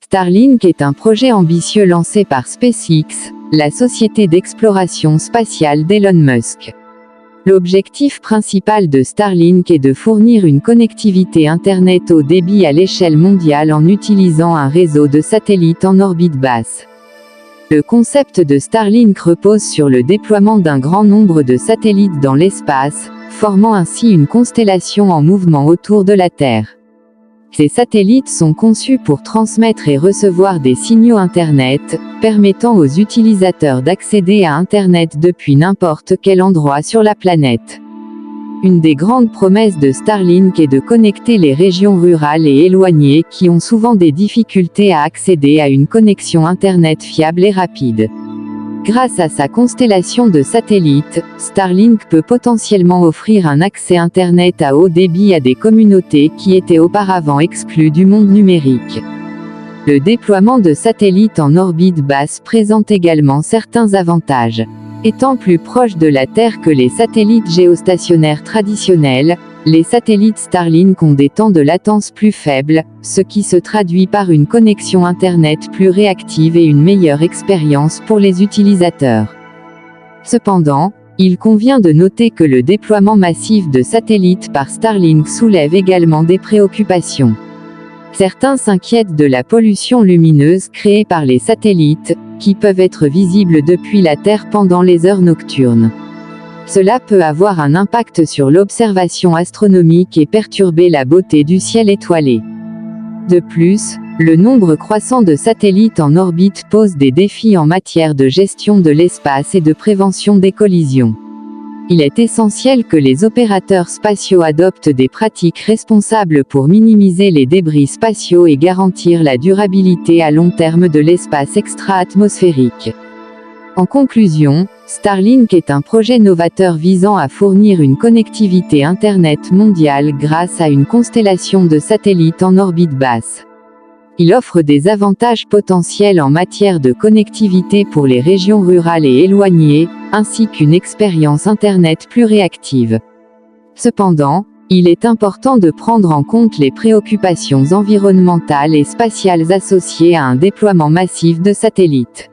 Starlink est un projet ambitieux lancé par SpaceX, la société d'exploration spatiale d'Elon Musk. L'objectif principal de Starlink est de fournir une connectivité Internet haut débit à l'échelle mondiale en utilisant un réseau de satellites en orbite basse. Le concept de Starlink repose sur le déploiement d'un grand nombre de satellites dans l'espace, formant ainsi une constellation en mouvement autour de la Terre. Ces satellites sont conçus pour transmettre et recevoir des signaux Internet, permettant aux utilisateurs d'accéder à Internet depuis n'importe quel endroit sur la planète. Une des grandes promesses de Starlink est de connecter les régions rurales et éloignées qui ont souvent des difficultés à accéder à une connexion Internet fiable et rapide. Grâce à sa constellation de satellites, Starlink peut potentiellement offrir un accès Internet à haut débit à des communautés qui étaient auparavant exclues du monde numérique. Le déploiement de satellites en orbite basse présente également certains avantages. Étant plus proches de la Terre que les satellites géostationnaires traditionnels, les satellites Starlink ont des temps de latence plus faibles, ce qui se traduit par une connexion Internet plus réactive et une meilleure expérience pour les utilisateurs. Cependant, il convient de noter que le déploiement massif de satellites par Starlink soulève également des préoccupations. Certains s'inquiètent de la pollution lumineuse créée par les satellites, qui peuvent être visibles depuis la Terre pendant les heures nocturnes. Cela peut avoir un impact sur l'observation astronomique et perturber la beauté du ciel étoilé. De plus, le nombre croissant de satellites en orbite pose des défis en matière de gestion de l'espace et de prévention des collisions. Il est essentiel que les opérateurs spatiaux adoptent des pratiques responsables pour minimiser les débris spatiaux et garantir la durabilité à long terme de l'espace extra-atmosphérique. En conclusion, Starlink est un projet novateur visant à fournir une connectivité Internet mondiale grâce à une constellation de satellites en orbite basse. Il offre des avantages potentiels en matière de connectivité pour les régions rurales et éloignées, ainsi qu'une expérience Internet plus réactive. Cependant, il est important de prendre en compte les préoccupations environnementales et spatiales associées à un déploiement massif de satellites.